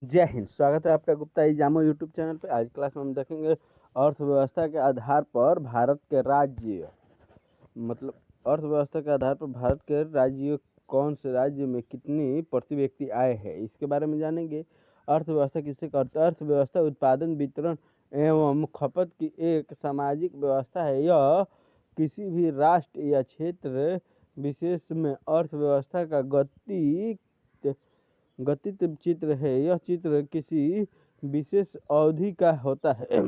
जय हिंद। स्वागत है आपका गुप्ता एग्जामो यूट्यूब चैनल पे। आज क्लास में हम देखेंगे अर्थव्यवस्था के आधार पर भारत के राज्य, मतलब अर्थव्यवस्था के आधार पर भारत के राज्य, कौन से राज्य में कितनी प्रति व्यक्ति आय है, इसके बारे में जानेंगे। अर्थव्यवस्था किसे कहते हैं? अर्थव्यवस्था उत्पादन, वितरण एवं खपत की एक सामाजिक व्यवस्था है। यह किसी भी राष्ट्र या क्षेत्र विशेष में अर्थव्यवस्था का गतित्व चित्र है। यह चित्र किसी विशेष अवधि का होता है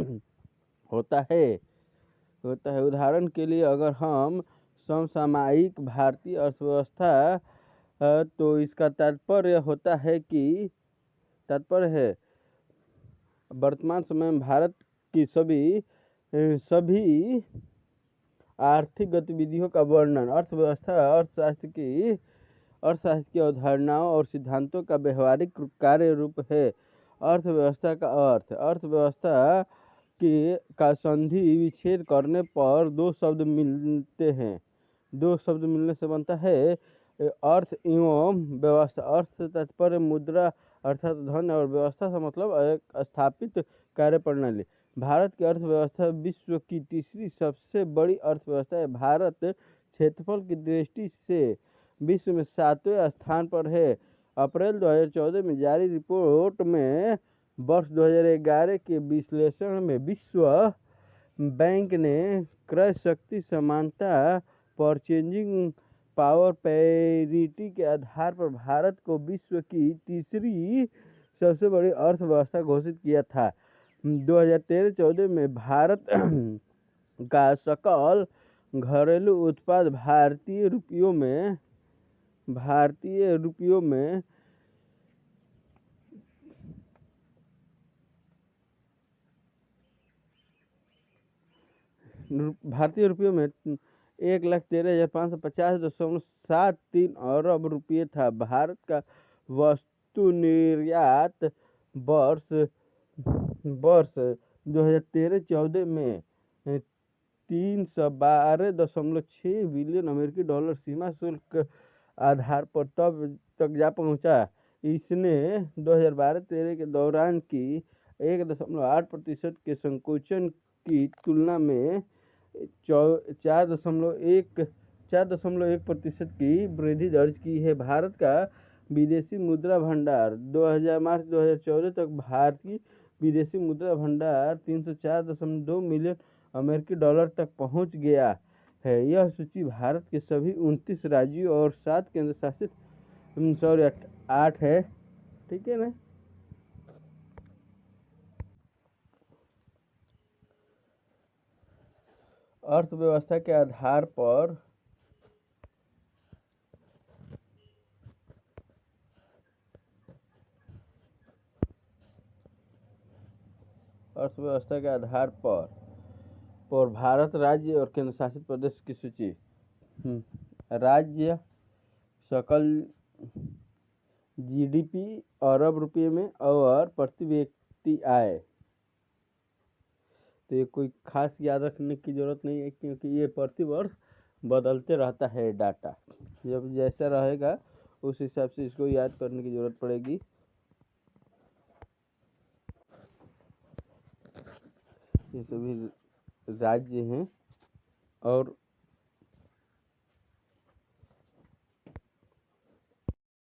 होता है उदाहरण के लिए, अगर हम समसामयिक भारतीय अर्थव्यवस्था, तो इसका तात्पर्य है वर्तमान समय में भारत की सभी आर्थिक गतिविधियों का वर्णन। अर्थशास्त्र की अवधारणाओं और सिद्धांतों का व्यवहारिक कार्य रूप है। अर्थव्यवस्था का अर्थ। अर्थव्यवस्था का संधि विच्छेद करने पर दो शब्द मिलने से बनता है अर्थ एवं व्यवस्था। अर्थ से तात्पर्य मुद्रा अर्थात धन, और व्यवस्था से मतलब एक स्थापित कार्य प्रणाली। भारत की अर्थव्यवस्था विश्व की तीसरी सबसे बड़ी अर्थव्यवस्था है। भारत क्षेत्रफल की दृष्टि से विश्व में 7वें स्थान पर है। अप्रैल 2014 में जारी रिपोर्ट में वर्ष 2011 के विश्लेषण में विश्व बैंक ने क्रय शक्ति समानता, परचेजिंग पावर पैरिटी के आधार पर भारत को विश्व की तीसरी सबसे बड़ी अर्थव्यवस्था घोषित किया था। 2013-14 में भारत का सकल घरेलू उत्पाद भारतीय रुपयों में $1,13,550.73 अरब रुपये था। भारत का वस्तु निर्यात वर्ष 2013-14 में 312.6 बिलियन अमेरिकी डॉलर सीमा शुल्क आधार पर तब तक जा पहुंचा। इसने 2012-13 के दौरान की 1.8% के संकुचन की तुलना में 4.1% की वृद्धि दर्ज की है। भारत का विदेशी मुद्रा भंडार। मार्च 2014 तक भारतीय विदेशी मुद्रा भंडार 304.2 मिलियन अमेरिकी डॉलर तक पहुंच गया है। यह सूची भारत के सभी 29 राज्यों और 7 केंद्र शासित 8 है, ठीक है ना। अर्थव्यवस्था के आधार पर भारत राज्य और केंद्र शासित प्रदेश की सूची। राज्य सकल जीडीपी अरब रुपये में और प्रति व्यक्ति आय। तो ये कोई खास याद रखने की जरूरत नहीं है, क्योंकि ये प्रति वर्ष बदलते रहता है डाटा। जब जैसा रहेगा उस हिसाब से इसको याद करने की जरूरत पड़ेगी। ये सभी राज्य हैं और